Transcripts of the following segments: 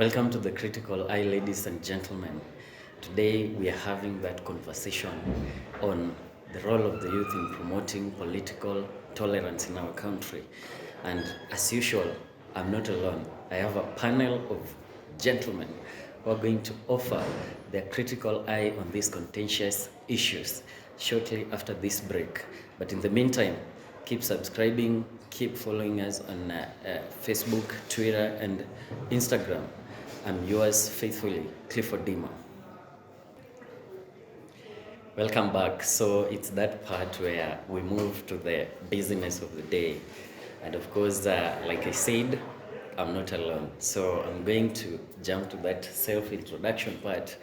Welcome to the Critical Eye, ladies and gentlemen. Today we are having that conversation on the role of the youth in promoting political tolerance in our country. And as usual, I'm not alone. I have a panel of gentlemen who are going to offer their critical eye on these contentious issues shortly after this break. But in the meantime, keep subscribing, keep following us on Facebook, Twitter, and Instagram. I'm yours faithfully, Odima. Welcome back. So it's that part where we move to the business of the day. And of course, like I said, I'm not alone. So I'm going to jump to that self-introduction part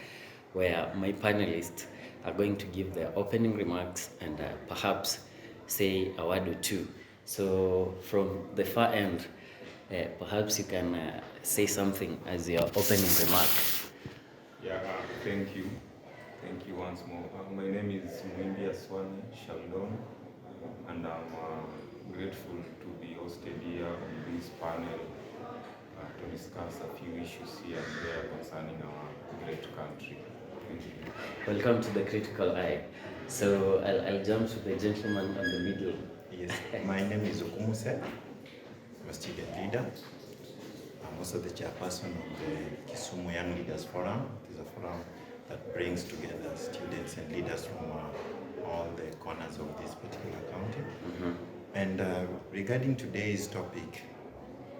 where my panelists are going to give their opening remarks and perhaps say a word or two. So from the far end, perhaps you can say something as your opening remark. Thank you. Thank you once more. My name is Aswan, and I'm grateful to be hosted here on this panel to discuss a few issues here and there concerning our great country. Thank you. Welcome to the Critical Eye. So I'll jump to the gentleman in the middle. Yes, my name is Okumu-Chairperson. I'm a student leader. I'm also the chairperson of the Kisumu Young Leaders Forum. It is a forum that brings together students and leaders from all the corners of this particular county. Mm-hmm. And regarding today's topic,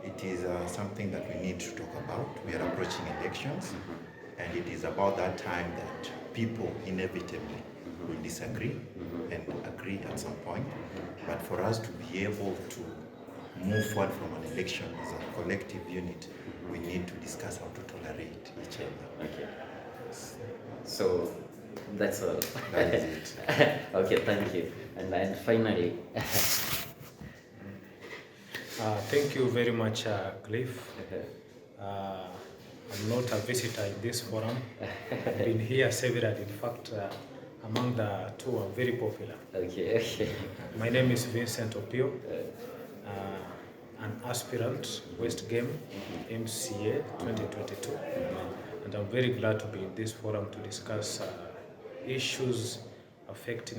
it is something that we need to talk about. We are approaching elections, Mm-hmm. and it is about that time that people inevitably will disagree and agree at some point. But for us to be able to move forward from an election as a collective unit, we need to discuss how to tolerate each other. Okay. So that's all. That is it. Okay, thank you. And then finally, Thank you very much, Cliff. I'm not a visitor in this forum. I've been here several. In fact, among the two, I'm very popular. okay. My name is Vincent Opiyo, an aspirant, West Game, MCA 2022. And I'm very glad to be in this forum to discuss issues affecting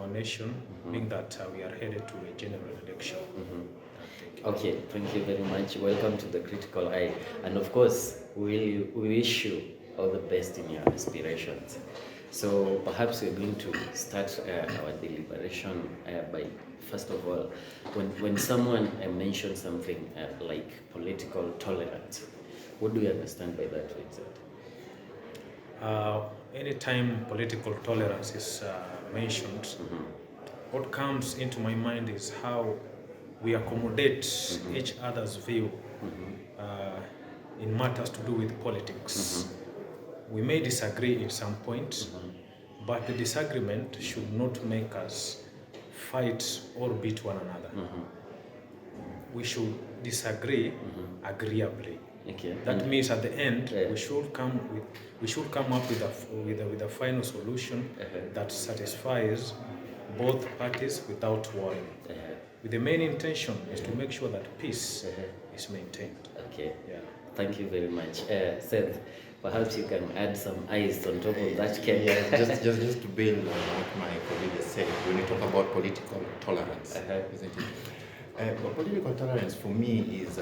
our nation, being that we are headed to a general election. Okay, thank you very much. Welcome to the Critical Eye. And of course, we wish you all the best in your aspirations. So perhaps we're going to start our deliberation by, first of all, when someone mentions something like political tolerance, what do you understand by that, Vincent? Anytime political tolerance is mentioned, what comes into my mind is how we accommodate each other's view in matters to do with politics. We may disagree at some point, but the disagreement should not make us fight or beat one another. We should disagree agreeably. Okay. That means at the end, we should come up with a final solution that satisfies both parties without warring. With the main intention is to make sure that peace is maintained. Okay. Yeah. Thank you very much. Seth, perhaps you can add some eyes on top of that cake. Yeah, just to build on what my colleague said, when you talk about political tolerance, isn't it? But political tolerance for me is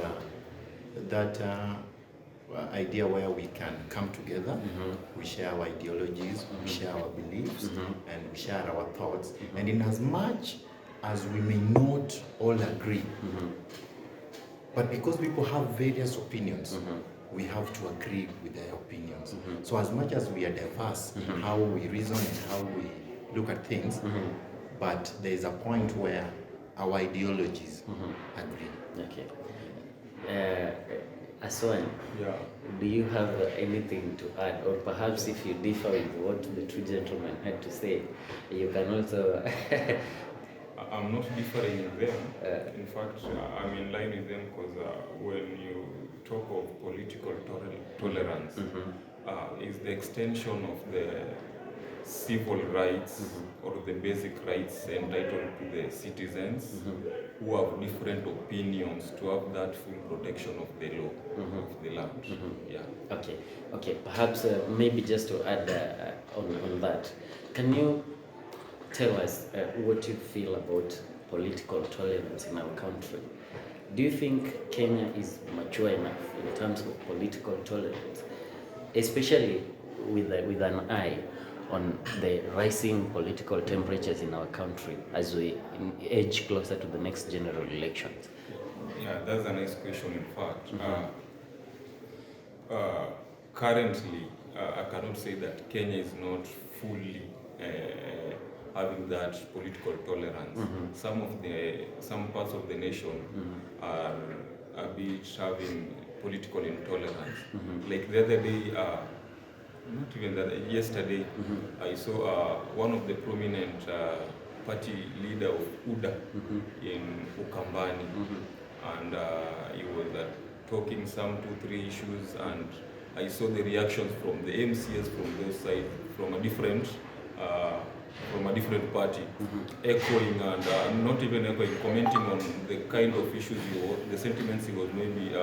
that idea where we can come together, we share our ideologies, we share our beliefs, and we share our thoughts. And in as much as we may not all agree, but because people have various opinions, we have to agree with their opinions. So as much as we are diverse in how we reason and how we look at things, but there is a point where our ideologies agree. Okay. Aswan, Yeah. do you have anything to add? Or perhaps if you differ with what the two gentlemen had to say, you can also... I'm not differing with them. In fact, I'm in line with them because when you talk of political tolerance, is the extension of the civil rights or the basic rights entitled to the citizens who have different opinions to have that full protection of the law of the land. Yeah. Okay. Perhaps maybe just to add on that, can you tell us what you feel about political tolerance in our country? Do you think Kenya is mature enough in terms of political tolerance, especially with an eye on the rising political temperatures in our country as we edge closer to the next general elections? Yeah, that's a nice question. In fact, currently, I cannot say that Kenya is not fully having that political tolerance. Some parts of the nation are a bit having political intolerance. Like the other day, not even that, yesterday, I saw one of the prominent party leader of UDA in Ukambani, and he was talking some 2-3 issues, and I saw the reactions from the MCS from those sides, from a different party, echoing and not even echoing, commenting on the kind of issues the sentiments he was maybe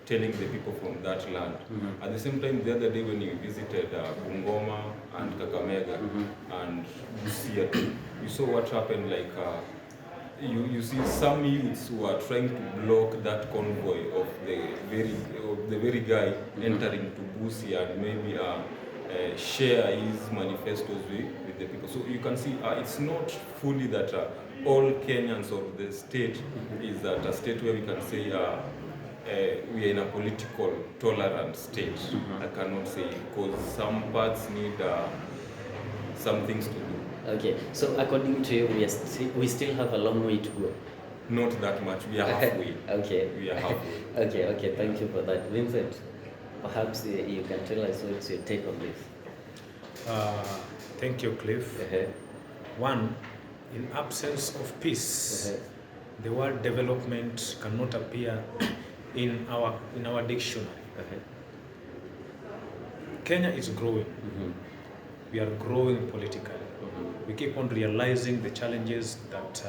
telling the people from that land. At the same time, the other day when you visited Bungoma and Kakamega and Busia, you saw what happened. Like you see some youths who are trying to block that convoy of the very guy entering to Busia and maybe share his manifestos with the people. So you can see it's not fully that all Kenyans or the state is at a state where we can say we are in a political tolerant state. I cannot say, because some parts need some things to do. Okay, so according to you, we still have a long way to go. Not that much. We are halfway. Okay. We are halfway. Okay. Thank you for that, Vincent. Perhaps you can tell us what's your take on this. Thank you, Cliff. One, in absence of peace, the word development cannot appear in our dictionary. Kenya is growing. We are growing politically. We keep on realizing the challenges that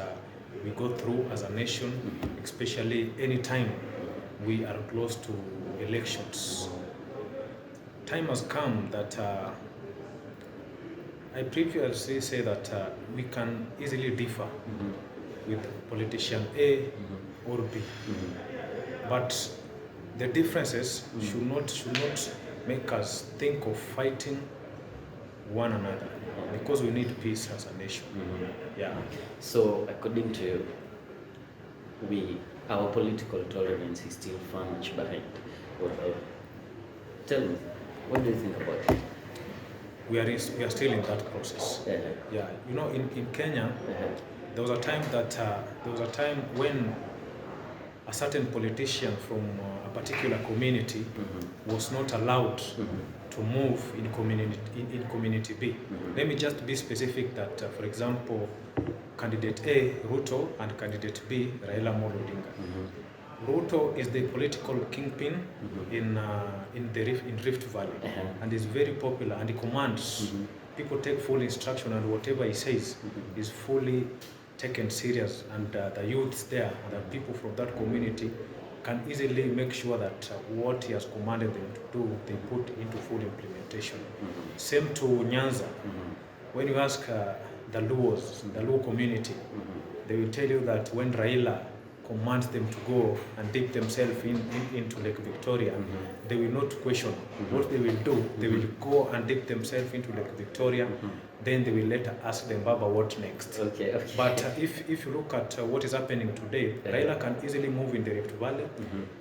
we go through as a nation, especially anytime we are close to elections. Time has come that I previously say that we can easily differ with politician A or B, but the differences should not make us think of fighting one another, because we need peace as a nation. Yeah. So according to you, our political tolerance is still far much behind. Tell me, what do you think about it? We are still in that process. Yeah. You know, in Kenya, there was a time when a certain politician from a particular community was not allowed to move in community B. Let me just be specific that, for example, candidate A, Ruto, and candidate B, Raila Amolo Odinga. Ruto is the political kingpin in Rift Valley, and is very popular, and he commands. People take full instruction, and whatever he says is fully taken serious, and the youths there, the people from that community, can easily make sure that what he has commanded them to do, they put into full implementation. Same to Nyanza. When you ask the Luo community, they will tell you that when Raila commands them to go and dip themselves into Lake Victoria, they will not question what they will do. They will go and dip themselves into Lake Victoria, then they will later ask them, Baba, what next? Okay. But if you look at what is happening today, Raila can easily move in the Rift Valley.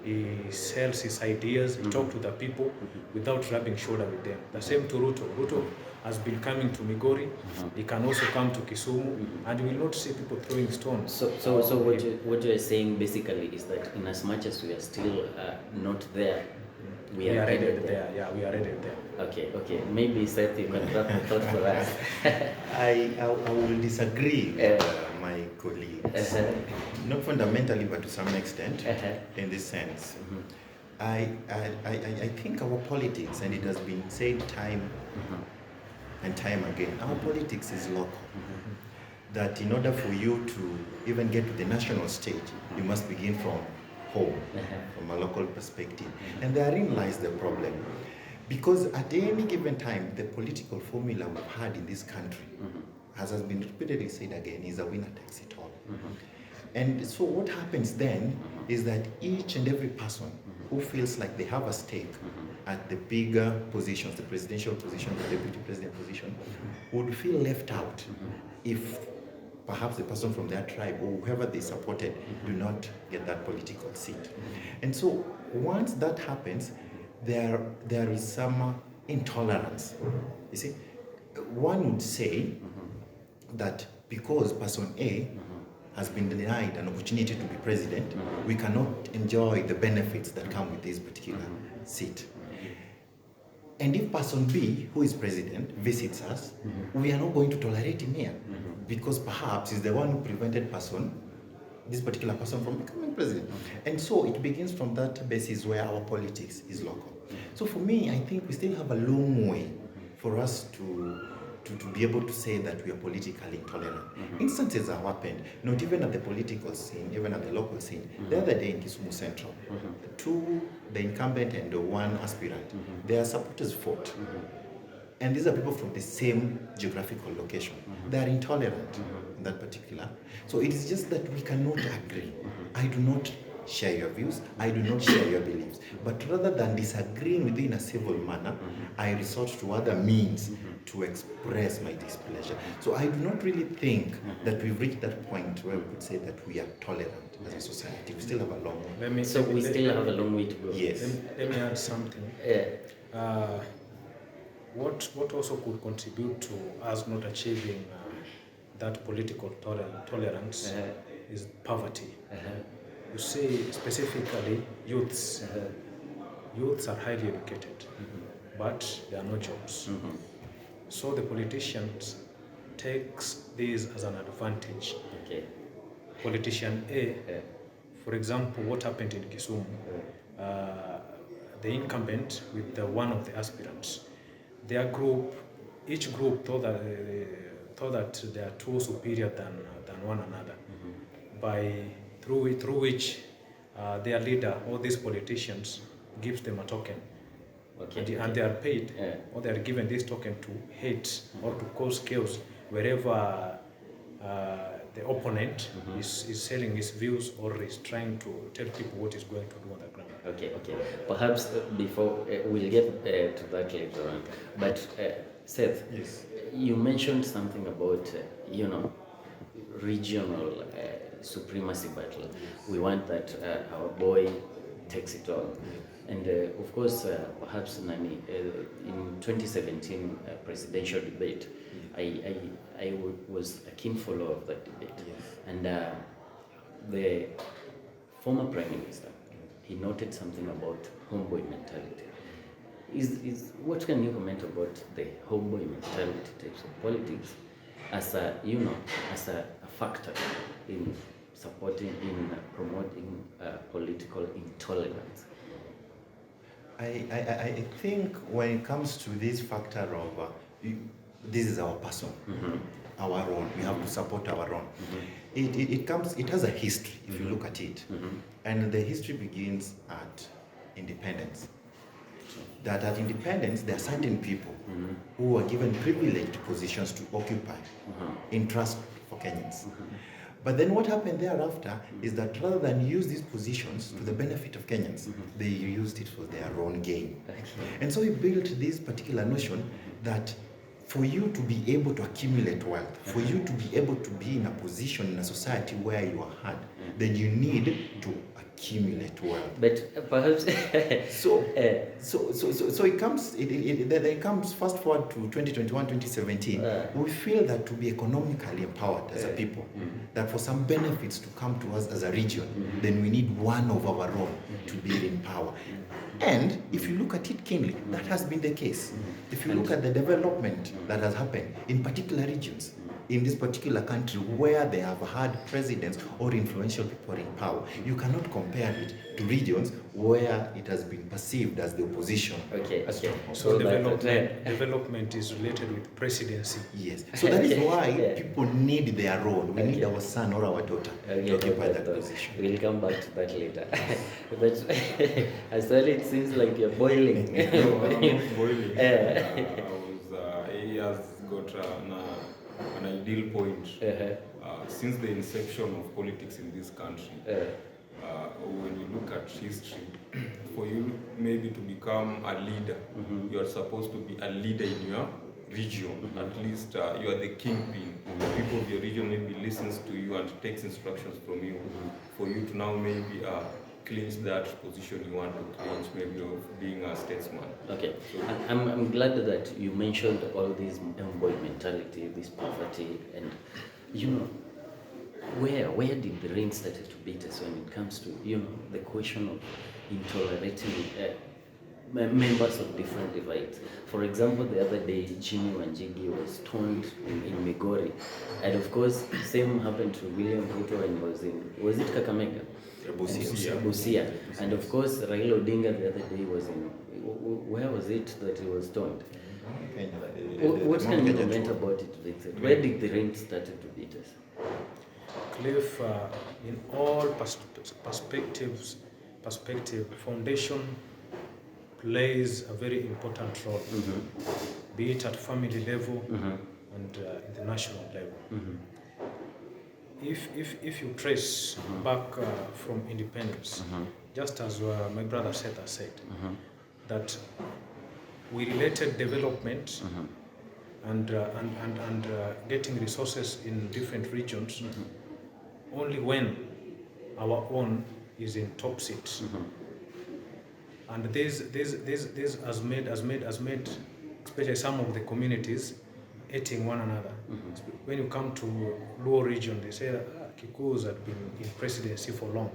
He sells his ideas, he talks to the people without rubbing shoulder with them. The same to Ruto. Ruto has been coming to Migori. He can also come to Kisumu, and you will not see people throwing stones. So what you are saying basically is that in as much as we are still not there, we are headed there. Yeah, we are headed there. Okay. Maybe Seth, you can wrap the thought for us. I will disagree with my colleagues, not fundamentally, but to some extent, in this sense. I think our politics, and it has been said time and time again, our politics is local. That in order for you to even get to the national stage, you must begin from home, from a local perspective. And therein lies the problem. Because at any given time, the political formula we've had in this country, as has been repeatedly said again, is a winner takes it all. And so what happens then is that each and every person who feels like they have a stake at the bigger positions, the presidential position, the deputy president position, would feel left out if perhaps the person from their tribe or whoever they supported do not get that political seat. And so once that happens, there is some intolerance. You see, one would say that because person A has been denied an opportunity to be president, we cannot enjoy the benefits that come with this particular seat. And if person B, who is president, visits us, we are not going to tolerate him here because perhaps he's the one who prevented this particular person from becoming president. And so it begins from that basis where our politics is local. So for me, I think we still have a long way for us to be able to say that we are politically intolerant. Instances have happened, not even at the political scene, even at the local scene. The other day in Kisumu Central, the incumbent and the one aspirant, their supporters fought. And these are people from the same geographical location. They are intolerant in that particular. So it is just that we cannot agree. I do not share your views, I do not share your beliefs. But rather than disagreeing with you in a civil manner, I resort to other means to express my displeasure. So I do not really think that we've reached that point where we could say that we are tolerant as a society. We still have a long way. We still have a long way to go. Yes. Let me add something. What also could contribute to us not achieving that political tolerance is poverty. You see, specifically youths. Youths are highly educated, but there are no jobs. So the politicians takes this as an advantage. Politician A, for example, what happened in Kisumu, the incumbent with one of the aspirants, their group, each group thought that they are too superior than one another, through which their leader, all these politicians, gives them a token. And they are paid, or they are given this token to hate or to cause chaos wherever the opponent is selling his views or is trying to tell people what he's going to do on the ground. Okay. Perhaps before we'll get to that later on. But Seth, yes, you mentioned something about regional supremacy battle. We want that our boy takes it all. And of course, perhaps Nani, in 2017 presidential debate, I was a keen follower of that debate. And the former Prime Minister, he noted something about homeboy mentality. What can you comment about the homeboy mentality types of politics as a factor in promoting political intolerance? I think when it comes to this factor of this is our person, our own, we have to support our own. It has a history if you look at it, and the history begins at independence. That at independence there are certain people who were given privileged positions to occupy in trust for Kenyans. But then what happened thereafter is that rather than use these positions to the benefit of Kenyans, they used it for their own gain. And so we built this particular notion that for you to be able to accumulate wealth, for you to be able to be in a position in a society where you are heard, then you need to accumulate wealth. But perhaps so it comes fast forward to 2021, 2017. We feel that to be economically empowered as a people, that for some benefits to come to us as a region, then we need one of our own to be in power. And if you look at it keenly, that has been the case. If you look at the development that has happened in particular regions, in this particular country where they have had presidents or influential people in power. You cannot compare it to regions where it has been perceived as the opposition. Okay. So development is related with presidency. Yes. So that is why people need their role. We need our son or our daughter to occupy that position. We'll come back to that later. But as well, it seems like you're boiling. No, I'm not boiling. He has got an ideal point. Since the inception of politics in this country, when you look at history, for you maybe to become a leader, you are supposed to be a leader in your region. At least you are the kingpin. The people of your region maybe listens to you and takes instructions from you. For you to now maybe clinch that position you want to clinch, maybe of being a statesman. Okay, so I'm glad that you mentioned all this boy mentality, this poverty, and where did the rain started to beat us when it comes to the question of intolerating members of different divides. For example, the other day, Jimmy Wanjigi was stoned in Migori, and of course, same happened to William Ruto and was it Kakamega? Busia. And of course, Raila Odinga the other day was in, where was it that he was stoned? What can you comment about it, Vincent? Where did the rain started to beat us? Cliff, in all perspective, foundation plays a very important role, be it at family level and in the national level. If you trace back from independence, just as my brother Seth has said, that we related development and getting resources in different regions only when our own is in top seat. And this has made, especially some of the communities, hating one another. When you come to Luo region, they say that Kikuus have been in presidency for long.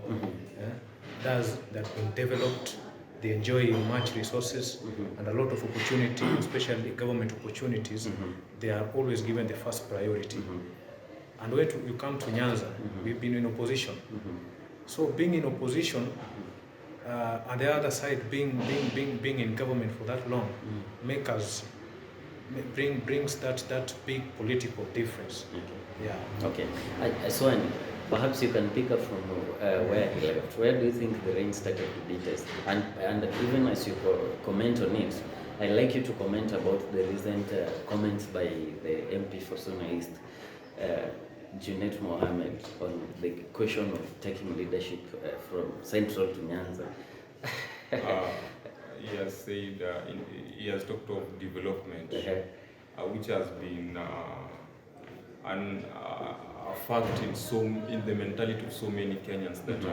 Thus, they've been developed, they enjoy much resources and a lot of opportunity, especially government opportunities. They are always given the first priority. And when you come to Nyanza, we've been in opposition. So being in opposition, on the other side, being in government for that long, brings that big political difference. Okay. Aswan, perhaps you can pick up from where he left. Where do you think the rain started to beat us? And even as you comment on it, I'd like you to comment about the recent comments by the MP for Sona East, Junet Mohammed, on the question of taking leadership from Central to Nyanza. He has said, he has talked of development, which has been a fact in the mentality of so many Kenyans that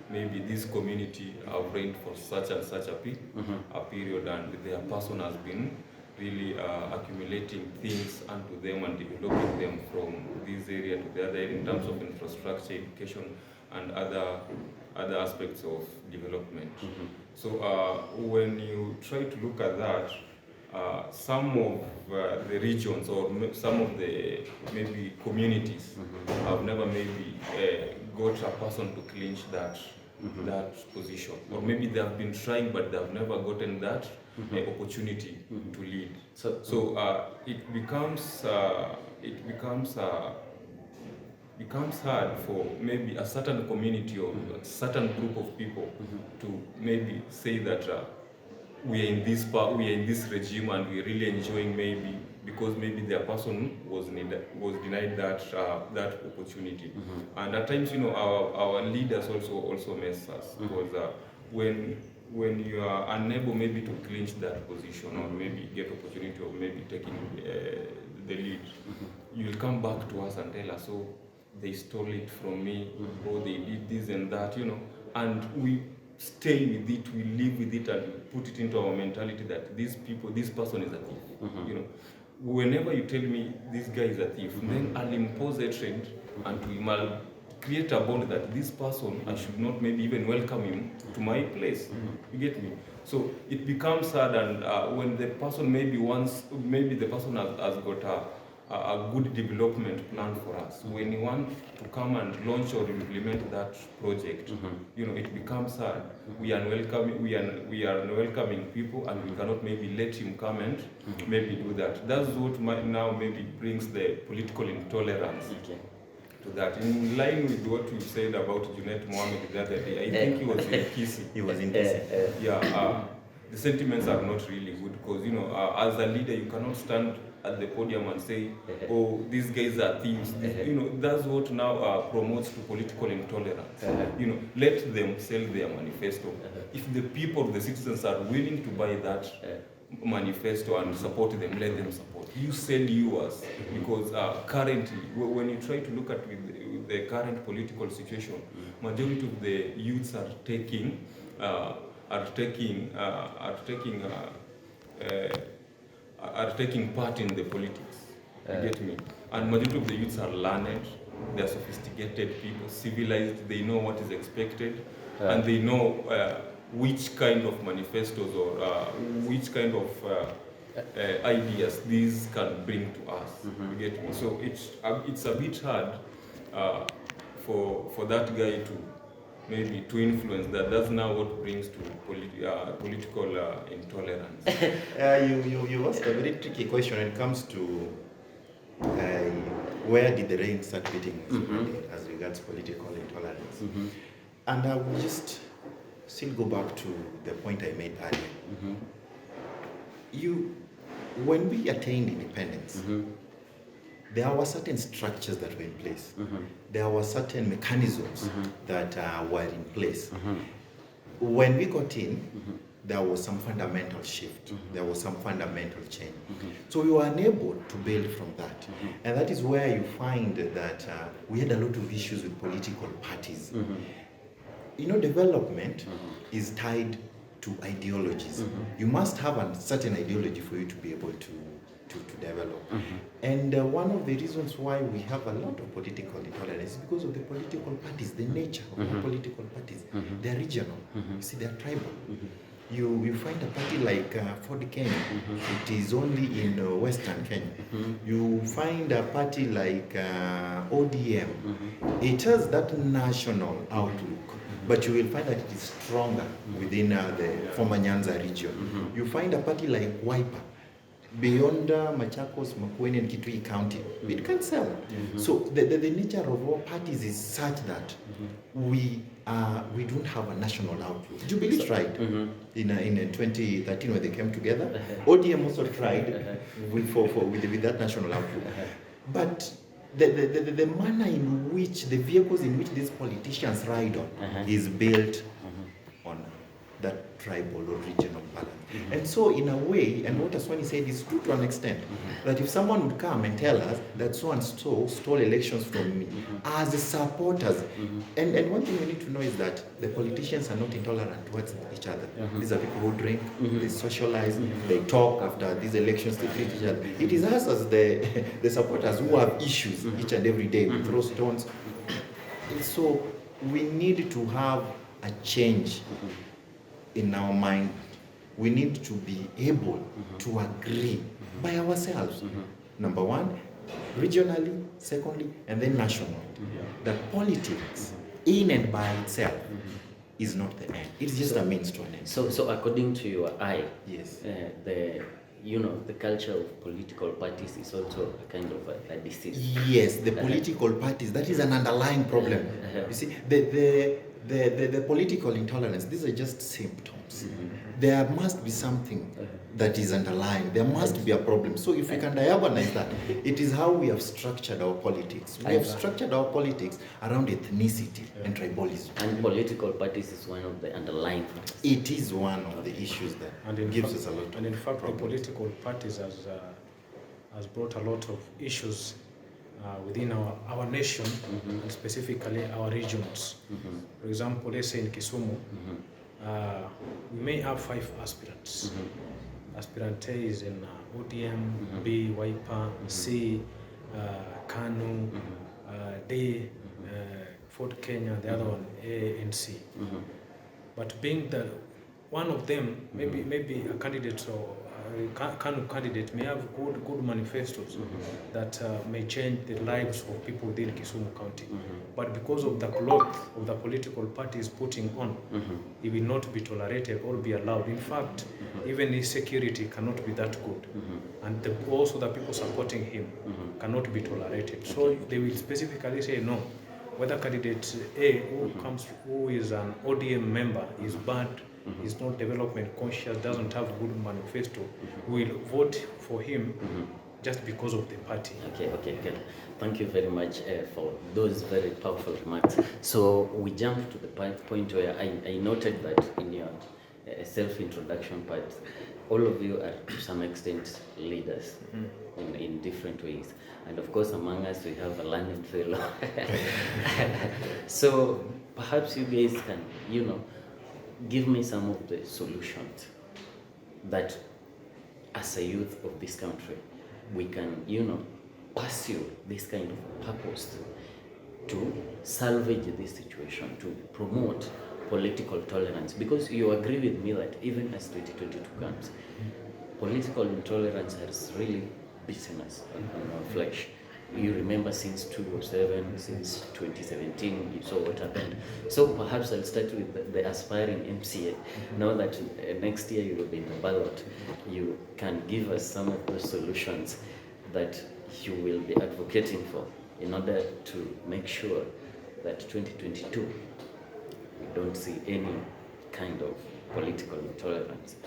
maybe this community have reigned for such and such a period, and their person has been really accumulating things unto them and developing them from this area to the other in terms of infrastructure, education, and other aspects of development. So when you try to look at that, some of the regions or some of the maybe communities have never maybe got a person to clinch that position, or maybe they have been trying but they have never gotten that opportunity to lead. So it becomes hard for maybe a certain community or a certain group of people to maybe say that we are in this regime and we're really enjoying, maybe because maybe their person was denied that opportunity. And at times, our leaders also mess us, because when you are unable maybe to clinch that position or maybe get opportunity of maybe taking the lead, you'll come back to us and tell us, oh, they stole it from me, or they did this and that, and we stay with it, we live with it, and we put it into our mentality that this person is a thief. Whenever you tell me this guy is a thief, then I'll impose a trend and we will create a bond that this person, I should not maybe even welcome him to my place. You get me? So it becomes sad, and when the person maybe the person has got a good development plan for us. When you want to come and launch or implement that project, it becomes hard. We are welcoming people, and we cannot maybe let him come and maybe do that. That's what now maybe brings the political intolerance. Okay. To that. In line with what you said about Junet Mohammed the other day, I think he was in Kisi. He was in Kisi. The sentiments are not really good because, as a leader, you cannot stand at the podium and say, oh, these guys are thieves. That's what now promotes to political intolerance. Let them sell their manifesto. If the people, the citizens are willing to buy that manifesto and support them, let them support. You sell yours because currently, when you try to look at with the current political situation, majority of the youths are taking part in the politics. You get me? And majority of the youths are learned, they are sophisticated people, civilized, they know what is expected, and they know which kind of manifestos or which kind of ideas these can bring to us. You get me? So it's a bit hard for that guy to maybe to influence that. That's now what brings to political intolerance. You asked a very tricky question when it comes to where did the rain start beating as regards political intolerance. And I will just still go back to the point I made earlier. When we attained independence, there were certain structures that were in place. There were certain mechanisms that were in place. When we got in, there was some fundamental shift. There was some fundamental change. So we were unable to build from that. And that is where you find that we had a lot of issues with political parties. Development is tied to ideologies. You must have a certain ideology for you to be able to develop. And one of the reasons why we have a lot of political intolerance is because of the political parties, the nature of the political parties. They're regional. You see, they're tribal. You find a party like Ford Kenya, it is only in Western Kenya. You find a party like ODM, it has that national outlook, but you will find that it is stronger within the former Nyanza region. You find a party like Wiper, beyond Machakos, Makueni, and Kitui County, it can sell. So the nature of all parties is such that we don't have a national outlook. Jubilee tried in 2013 when they came together. ODM also tried with that national outlook. But the manner in which, the vehicles in which these politicians ride on is built on that tribal or regional balance. And so in a way, and what Aswani said is true to an extent, that if someone would come and tell us that so and so stole elections from me, as supporters, and one thing we need to know is that the politicians are not intolerant towards each other. These are people who drink, they socialize, they talk after these elections, they treat each other. It is us as the supporters who have issues each and every day, we throw stones. And so we need to have a change in our mind. We need to be able to agree by ourselves. Number one, regionally, secondly, and then nationally. That politics, in and by itself, is not the end. It's just a means to an end. So according to your eye, yes, the culture of political parties is also a kind of a disease. Yes, the political parties, that is an underlying problem. You see, the political intolerance, these are just symptoms. There must be something that is underlying. There must be a problem. So if we can diagonalize that, it is how we have structured our politics. We have structured our politics around ethnicity and tribalism. And political parties is one of the underlying factors. It is one of the issues that gives us a lot of And in fact, problems. the political parties has brought a lot of issues within our nation, and specifically our regions. For example, let's say in Kisumu, we may have 5 aspirants. Aspirant A is in ODM, B, Wiper, C, Kanu, D, Fort Kenya, the other one, A and C. But being the one of them, maybe a candidate candidate may have good manifestos that may change the lives of people within Kisumu County. But because of the cloth of the political party is putting on, he will not be tolerated or be allowed. In fact, even his security cannot be that good. And also the people supporting him cannot be tolerated. So they will specifically say no. Whether candidate A who is an ODM member is bad, is not development conscious, doesn't have good manifesto, will vote for him just because of the party. Okay, good. Thank you very much for those very powerful remarks. So we jump to the point where I noted that in your self-introduction part, all of you are to some extent leaders in different ways. And of course, among us, we have a learned fellow. So perhaps you guys can, give me some of the solutions that as a youth of this country, we can, pursue this kind of purpose to salvage this situation, to promote political tolerance. Because you agree with me that even as 2022 comes, political intolerance has really beaten us on our flesh. You remember since 2007, since 2017, you saw what happened. So perhaps I'll start with the aspiring MCA. Now that next year you will be in the ballot, you can give us some of the solutions that you will be advocating for in order to make sure that 2022 we don't see any kind of political intolerance.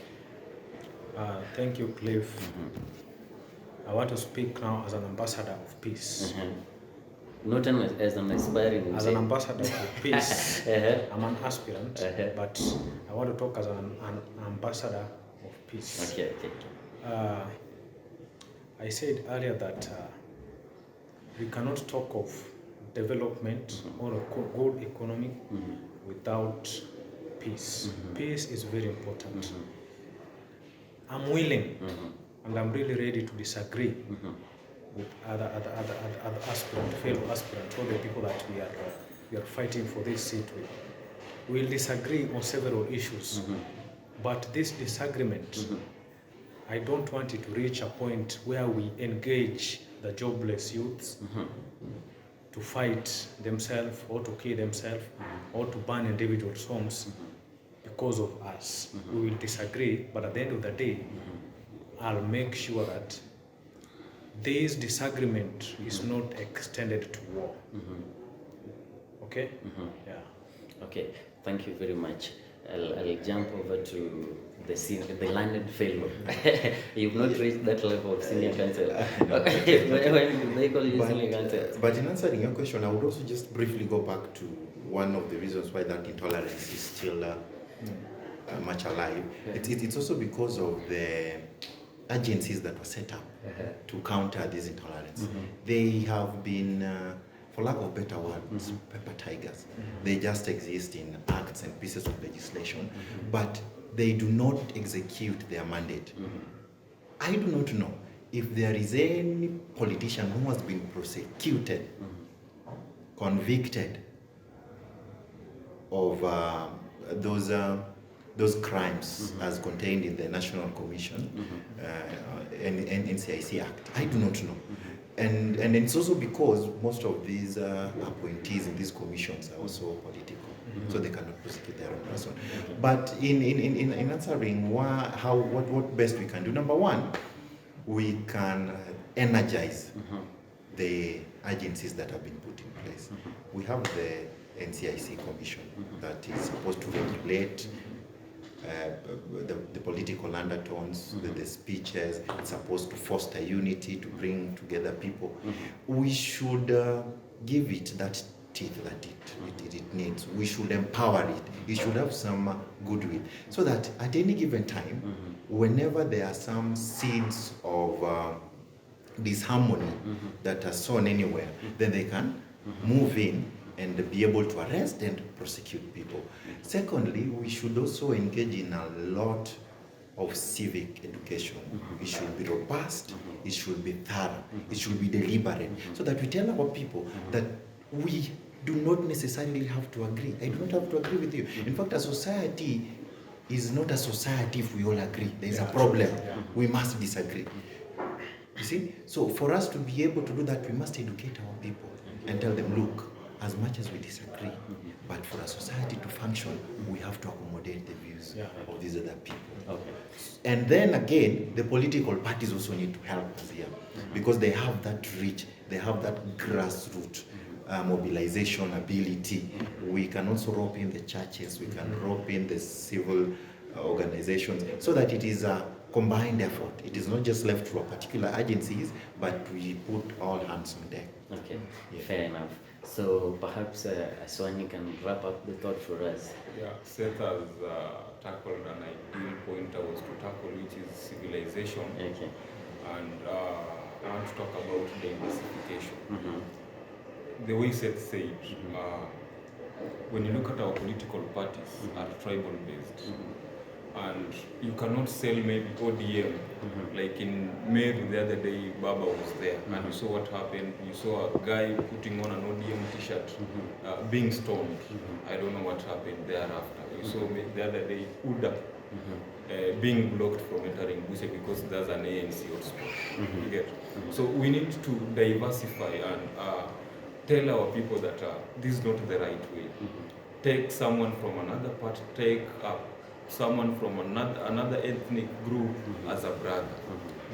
Thank you, Cliff. I want to speak now as an ambassador of peace. Not as an aspiring. As an ambassador of peace. I'm an aspirant, but I want to talk as an ambassador of peace. Okay. I said earlier that we cannot talk of development or a good economy without peace. Peace is very important. I'm willing and I'm really ready to disagree with other aspirants, fellow aspirants, all the people that we are fighting for this seat with. We'll disagree on several issues, but this disagreement, I don't want it to reach a point where we engage the jobless youths to fight themselves or to kill themselves or to burn individual homes because of us. We will disagree, but at the end of the day, I'll make sure that this disagreement is not extended to war. Okay? Yeah. Okay, thank you very much. I'll jump over to the learned fellow. You've not reached that level of senior counsel. When they call you senior counsel. But in answering your question, I would also just briefly go back to one of the reasons why that intolerance is still much alive. It's also because of the agencies that were set up to counter this intolerance. They have been, for lack of better words, paper tigers. They just exist in acts and pieces of legislation, but they do not execute their mandate. I do not know if there is any politician who has been prosecuted, convicted of those crimes as contained in the National Commission and NCIC Act. I do not know. And it's also because most of these appointees in these commissions are also political, so they cannot prosecute their own person. But in answering what best we can do, number one, we can energize the agencies that have been put in place. We have the NCIC Commission that is supposed to regulate the political undertones, the speeches. It's supposed to foster unity, to bring together people. We should give it that teeth that it needs. We should empower it. It should have some goodwill, so that at any given time, whenever there are some seeds of disharmony that are sown anywhere, then they can move in and be able to arrest and prosecute people. Secondly, we should also engage in a lot of civic education. It should be robust, it should be thorough, it should be deliberate, so that we tell our people that we do not necessarily have to agree. I do not have to agree with you. In fact, a society is not a society if we all agree. There is a problem. We must disagree. You see? So for us to be able to do that, we must educate our people and tell them, look, as much as we disagree, but for a society to function, we have to accommodate the views of these other people. Okay. And then again, the political parties also need to help us here, because they have that reach, they have that grassroots mobilization ability. We can also rope in the churches, we can rope in the civil organizations, so that it is a combined effort. It is not just left to a particular agencies, but we put all hands on deck. Okay, fair enough. So perhaps Aswan, you can wrap up the thought for us. Yeah, Seth has tackled an ideal point I was to tackle, which is civilization. Okay. And I want to talk about demystification. The way Seth said, when you look at our political parties are tribal based, and you cannot sell maybe ODM, like in Meru the other day, Baba was there, and you saw what happened. You saw a guy putting on an ODM t-shirt, being stoned. I don't know what happened thereafter. You saw the other day UDA being blocked from entering Buse because there's an ANC hotspot. You get? So we need to diversify and tell our people that this is not the right way. Take someone from another part, take someone from another ethnic group as a brother.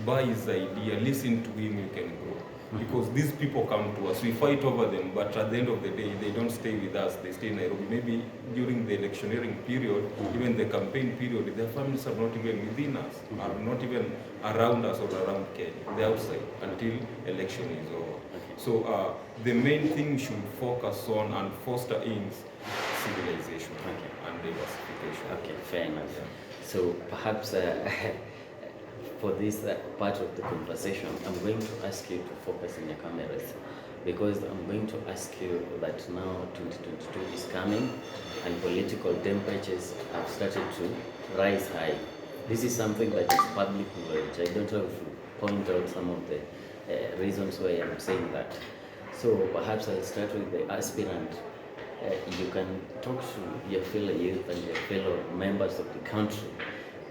Buy his idea, listen to him, you can grow. Because these people come to us, we fight over them, but at the end of the day, they don't stay with us, they stay in Nairobi. Maybe during the electioneering period, even the campaign period, their families are not even within us, are not even around us or around Kenya. They're outside until election is over. So the main thing we should focus on and foster is civilization and diversification. Okay, fair enough. So perhaps for this part of the conversation, I'm going to ask you to focus on your cameras, because I'm going to ask you that now 2022 is coming and political temperatures have started to rise high. This is something that is public knowledge. I don't have to point out some of the reasons why I'm saying that. So perhaps I'll start with the aspirant. You can talk to your fellow youth and your fellow members of the country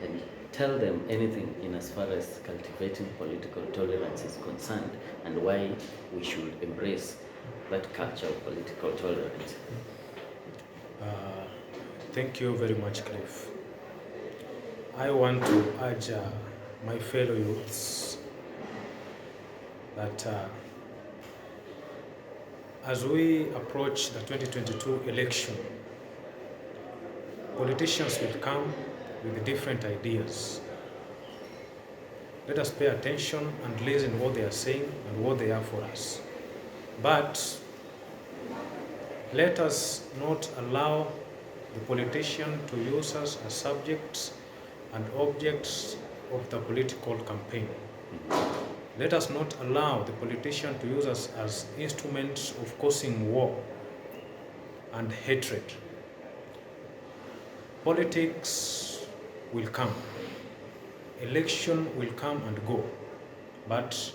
and tell them anything in as far as cultivating political tolerance is concerned and why we should embrace that culture of political tolerance. Thank you very much, Cliff. I want to urge my fellow youths that as we approach the 2022 election, politicians will come with different ideas. Let us pay attention and listen what they are saying and what they have for us. But let us not allow the politician to use us as subjects and objects of the political campaign. Let us not allow the politician to use us as instruments of causing war and hatred. Politics will come. Election will come and go. But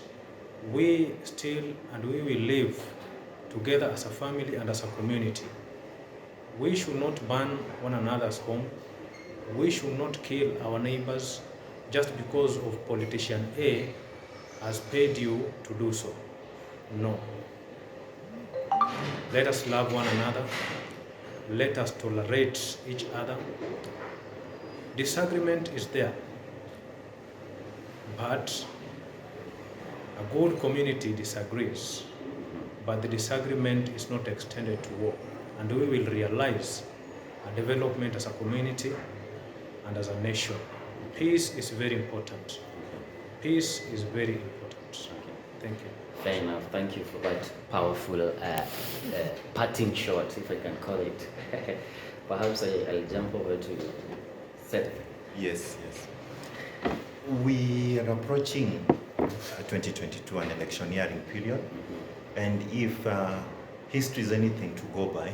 we still and we will live together as a family and as a community. We should not burn one another's home. We should not kill our neighbors just because of politician A has paid you to do so. No. Let us love one another. Let us tolerate each other. Disagreement is there, but a good community disagrees, but the disagreement is not extended to war, and we will realize a development as a community and as a nation. Peace is very important. Peace is very important. Thank you. Fair enough. Thank you for that powerful parting shot, if I can call it. Perhaps I'll jump over to Seth. Yes. We are approaching 2022, an electioneering period, and if history is anything to go by,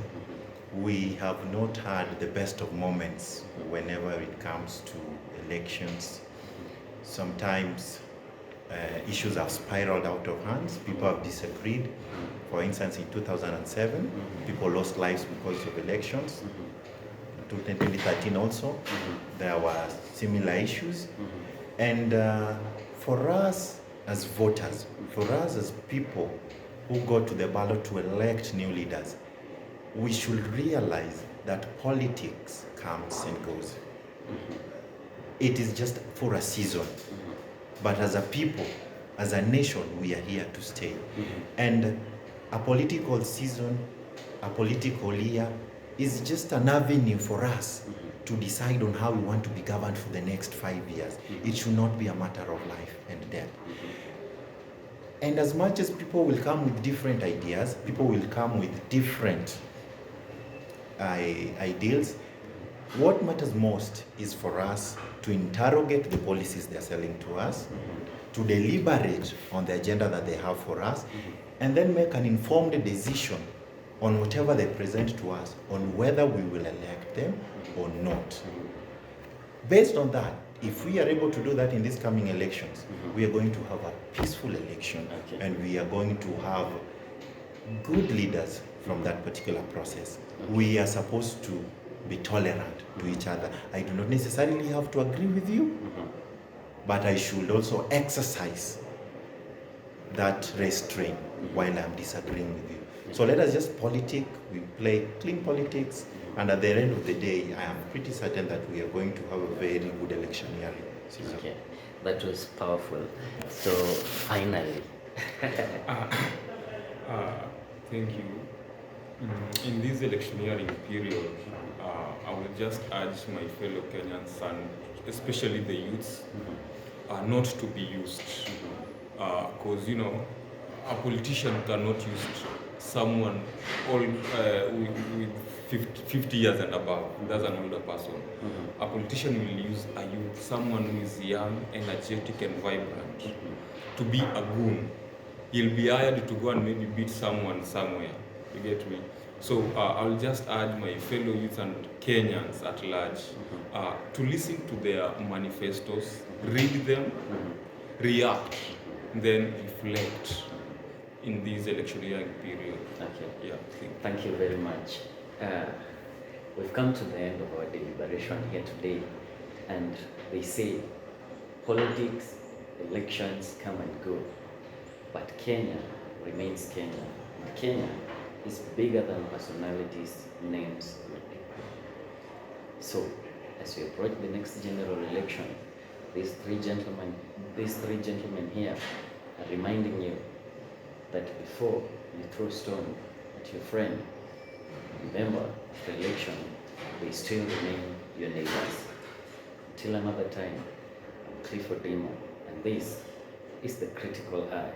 we have not had the best of moments whenever it comes to elections. Sometimes issues have spiraled out of hands. People have disagreed. For instance, in 2007, people lost lives because of elections. 2013 also, there were similar issues. And for us as voters, for us as people who go to the ballot to elect new leaders, we should realize that politics comes and goes. It is just for a season. But as a people, as a nation, we are here to stay. And a political season, a political year, is just an avenue for us to decide on how we want to be governed for the next 5 years. It should not be a matter of life and death. And as much as people will come with different ideas, people will come with different ideals, what matters most is for us to interrogate the policies they're selling to us, to deliberate on the agenda that they have for us, and then make an informed decision on whatever they present to us, on whether we will elect them or not. Based on that, if we are able to do that in these coming elections, we are going to have a peaceful election, and we are going to have good leaders from that particular process. We are supposed to be tolerant to each other. I do not necessarily have to agree with you, but I should also exercise that restraint while I'm disagreeing with you. So let us just politic, we play clean politics, and at the end of the day, I am pretty certain that we are going to have a very good electioneering season. Okay, that was powerful. So finally. Thank you. In this electioneering period, I will just urge my fellow Kenyans, and especially the youths, not to be used. Because, a politician cannot use someone with 50 years and above. That's an older person. A politician will use a youth, someone who is young, energetic, and vibrant, to be a goon. He'll be hired to go and maybe beat someone somewhere. You get me? So I'll just urge my fellow youth and Kenyans at large to listen to their manifestos, read them, react, then reflect in this electioneering period. Okay. Yeah. Thank you very much. We've come to the end of our deliberation here today, and they say politics, elections come and go, but Kenya remains Kenya. And Kenya is bigger than personalities, names, and people. So, as we approach the next general election, these three gentlemen here are reminding you that before you throw stone at your friend, remember, after election, they still remain your neighbors. Till another time, I'm Odima, and this is the Critical Eye.